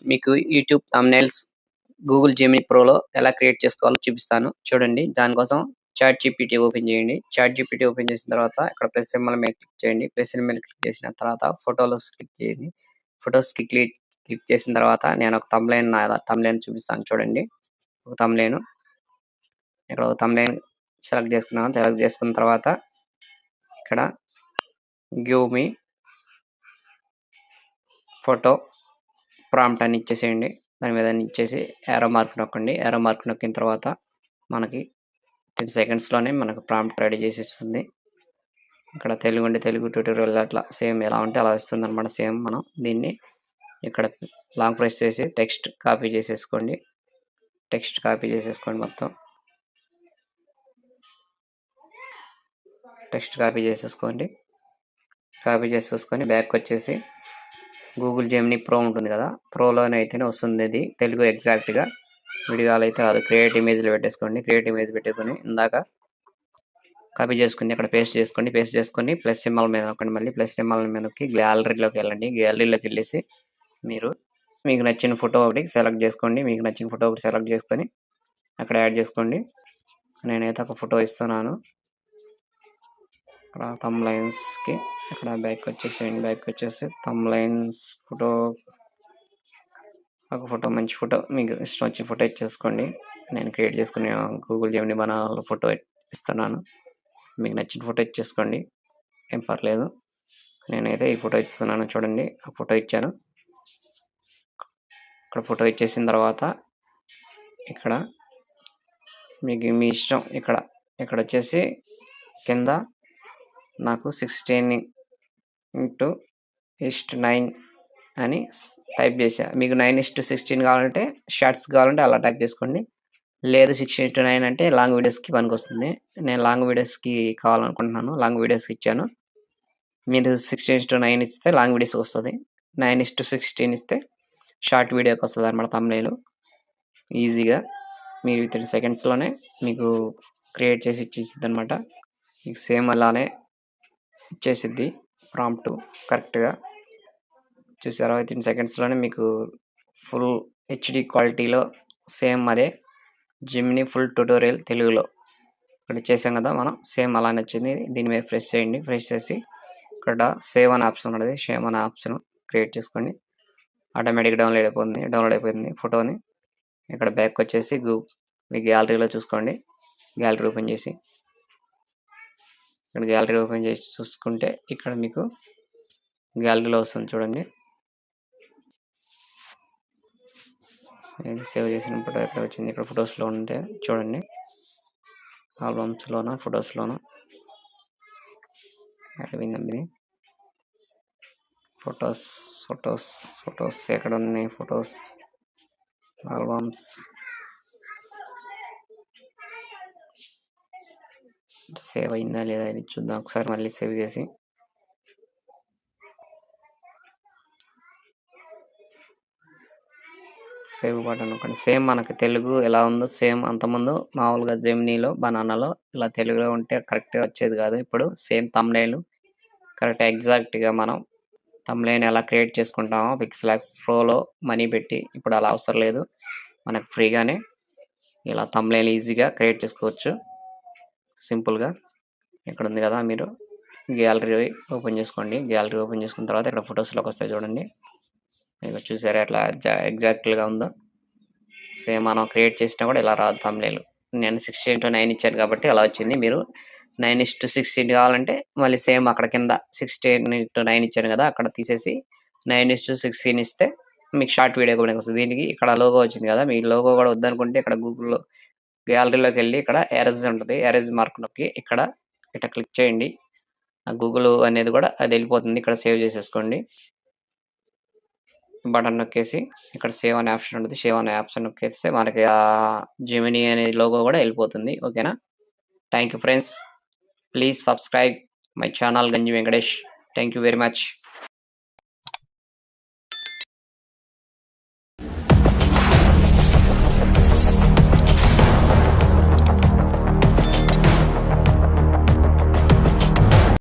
మీకు YouTube thumbnails Google Gemini ప్రోలో ఎలా create చేసుకోవాలో చూపిస్తాను. చూడండి. దానికోసం చాట్‌జీపీటీ ఓపెన్ చేయండి. చాట్‌జీపీటీ ఓపెన్ చేసిన తర్వాత ఇక్కడ ప్లస్ సింబల్ మీద క్లిక్ చేయండి. ప్లస్ సింబల్ మీద క్లిక్ చేసిన తర్వాత ఫోటోస్ క్లిక్ చేయండి. ఫోటోస్‌కి క్లిక్ చేసిన తర్వాత నేను ఒక థంబ్‌నెయిల్ చూపిస్తాను చూడండి. ఒక థంబ్‌నెయిల్ ఇక్కడ ఒక థంబ్‌నెయిల్ సెలెక్ట్ చేసుకున్నాను. సెలెక్ట్ చేసుకున్న తర్వాత ఇక్కడ గివ్ మీ ఫోటో ప్రాంప్ట్ అని ఇచ్చేసేయండి. దాని మీద ఇచ్చేసి యారో మార్క్ నొక్కండి. యారో మార్క్ నొక్కిన తర్వాత మనకి 10 సెకండ్స్‌లోనే మనకు ప్రాంప్ట్ రెడీ చేసి ఇస్తుంది. ఇక్కడ తెలుగు అంటే తెలుగు ట్యుటోరియల్ అట్లా సేమ్ ఎలా ఉంటే అలా ఇస్తుందన్నమాట. సేమ్ మనం దీన్ని ఇక్కడ లాంగ్ ప్రెస్ చేసి టెక్స్ట్ కాపీ చేసేసుకోండి. టెక్స్ట్ కాపీ చేసేసుకోండి మొత్తం. టెక్స్ట్ కాపీ చేసేసుకోండి. కాపీ చేసేసుకొని బ్యాక్‌కొచ్చేసి గూగుల్ జెమినీ ప్రో ఉంటుంది కదా! ప్రోలోనైతేనే వస్తుంది ఇది. తెలుగు ఎగ్జాక్ట్‌గా. విడిగాలో అయితే రాదు. క్రియేట్ ఇమేజ్‌లో పెట్టేసుకోండి. క్రియేట్ ఇమేజ్ పెట్టుకొని ఇందాక కాపీ చేసుకుంది అక్కడ పేస్ట్ చేసుకోండి. పేస్ట్ చేసుకొని ప్లస్ సింబల్ మీద నొక్కండి. మళ్ళీ ప్లస్ సింబల్ మీద నొక్కి గ్యాలరీలోకి వెళ్ళండి. గ్యాలరీలోకి వెళ్ళేసి మీకు నచ్చిన ఫోటో ఒకటి సెలెక్ట్ చేసుకోండి. మీకు నచ్చిన ఫోటో ఒకటి సెలెక్ట్ చేసుకొని అక్కడ యాడ్ చేసుకోండి. నేనైతే ఒక ఫోటో ఇస్తున్నాను. ఇక్కడ థంబ్‌నెయిల్స్‌కి ఇక్కడ బ్యాక్‌కొచ్చేసేయండి. బ్యాక్‌కొచ్చేసి థంబ్‌నెయిల్స్ ఫోటో ఒక ఫోటో మంచి ఫోటో మీకు ఇష్టం వచ్చిన ఫోటో ఇచ్చేసుకోండి. నేను క్రియేట్ చేసుకునే గూగుల్ జెమినీ బనానాలో ఫోటో ఇస్తున్నాను. మీకు నచ్చిన ఫోటో ఇచ్చేసుకోండి. ఏం పర్లేదు. నేనైతే ఈ ఫోటో ఇస్తున్నాను చూడండి. ఆ ఫోటో ఇచ్చాను. ఇక్కడ ఫోటో ఇచ్చేసిన తర్వాత ఇక్కడ మీకు మీ ఇష్టం ఇక్కడొచ్చేసి కింద నాకు 16:9 అని టైప్ చేశా. మీకు 9:16 కావాలంటే షార్ట్స్ కావాలంటే అలా టైప్ చేసుకోండి. లేదు 16:9 అంటే లాంగ్ వీడియోస్‌కి పనికొస్తుంది. నేను లాంగ్ వీడియోస్‌కి కావాలనుకుంటున్నాను. లాంగ్ వీడియోస్‌కి ఇచ్చాను. మీరు 16:9 ఇస్తే లాంగ్ వీడియోస్‌కి వస్తది. 9:16 ఇస్తే షార్ట్ వీడియోకి వస్తదన్నమాట థంబ్‌నెయిల్. ఈజీగా మీరు వితిన్ సెకండ్స్‌లోనే మీకు క్రియేట్ చేసి ఇచ్చేసిద్దన్నమాట. మీకు సేమ్ అలానే ఇచ్చేసిద్ది ప్రాంప్ట్ కరెక్ట్‌గా. చూసారా వితిన్ సెకండ్స్‌లోనే మీకు ఫుల్ హెచ్‌డీ క్వాలిటీలో సేమ్ అదే జెమినీ ఫుల్ ట్యుటోరియల్ తెలుగులో ఇక్కడ చేసాం కదా మనం. సేమ్ అలానే వచ్చింది. దీని మీద ప్రెస్ చేయండి. ప్రెస్ చేసి ఇక్కడ సేవ్ అనే ఆప్షన్ ఉన్నది. సేవ్ అనే ఆప్షన్ క్రియేట్ చేసుకోండి. ఆటోమేటిక్‌గా డౌన్‌లోడ్ అయిపోయింది ఫోటోని. ఇక్కడ బ్యాక్‌కొచ్చేసి మీ గ్యాలరీలో చూసుకోండి. గ్యాలరీ ఓపెన్ చేసి ఇక్కడ గ్యాలరీ ఓపెన్ చేసి చూసుకుంటే ఇక్కడ మీకు గ్యాలరీలో వస్తుంది చూడండి. సేవ్ చేసిన ఫోటో ఎక్కడ వచ్చింది? ఇక్కడ ఫోటోస్‌లో ఉంటే చూడండి. ఆల్బమ్స్‌లోనా ఫోటోస్‌లోనా అయిపోయిందండి ఇది. ఫోటోస్ ఎక్కడ ఉన్నాయి? ఫోటోస్ ఆల్బమ్స్ సేవ్ అయిందా లేదా ఇది చూద్దాం ఒకసారి మళ్ళీ సేవ్ చేసి. సేవ్ బటన్ నొక్కండి. సేమ్ మనకి తెలుగు ఎలా ఉందో సేమ్ అంతకుముందు మామూలుగా జెమినీలో బనానాలో ఇలా తెలుగులో ఉంటే కరెక్ట్‌గా వచ్చేది కాదు. ఇప్పుడు సేమ్ థంబ్‌నెయిల్ కరెక్ట్ ఎగ్జాక్ట్‌గా మనం థంబ్‌నెయిల్ ఎలా క్రియేట్ చేసుకుంటామో పిక్సెలాక్ ప్రోలో మనీ పెట్టి ఇప్పుడు అలా అవసరం లేదు. మనకు ఫ్రీగానే ఇలా థంబ్‌నెయిల్ ఈజీగా క్రియేట్ చేసుకోవచ్చు. సింపుల్‌గా ఇక్కడ ఉంది కదా! మీరు గ్యాలరీ ఓపెన్ చేసుకోండి. గ్యాలరీ ఓపెన్ చేసుకున్న తర్వాత ఇక్కడ ఫోటోస్‌లోకి వస్తాయి చూడండి. ఇగో చూసారా ఎట్లా ఎగ్జాక్ట్‌గా ఉందో. సేమ్ మనం క్రియేట్ చేసినా కూడా ఇలా రాదు థంబ్‌నెయిల్. నేను 16:9 ఇచ్చాను కాబట్టి అలా వచ్చింది. మీరు 9:16 కావాలంటే మళ్ళీ సేమ్ అక్కడ కింద 16:9 ఇచ్చాను కదా! అక్కడ తీసేసి 9:16 ఇస్తే మీకు షార్ట్ వీడియో కూడా వస్తది. దీనికి ఇక్కడ లోగో వచ్చింది కదా! మీ లోగో కూడా వద్దనుకుంటే ఇక్కడ గూగుల్‌లో గ్యాలరీలోకెళ్ళి ఇక్కడ ఎరేజ్ ఉంటది. ఎరేజ్ మార్క్ నొక్కి ఇట్లా క్లిక్ చేయండి. ఆ గూగుల్ అనేది కూడా అది వెళ్ళిపోతుంది. ఇక్కడ సేవ్ చేసేసుకోండి. బటన్ నొక్కేసి ఇక్కడ సేవ్ అనే ఆప్షన్ ఉంటది. సేవ్ అనే ఆప్షన్ నొక్కేస్తే మనకి జెమినీ అనే లోగో కూడా వెళ్ళిపోతుంది. ఓకేనా? Thank you friends. Please subscribe my channel Ganji Venkatesh. Thank you very much.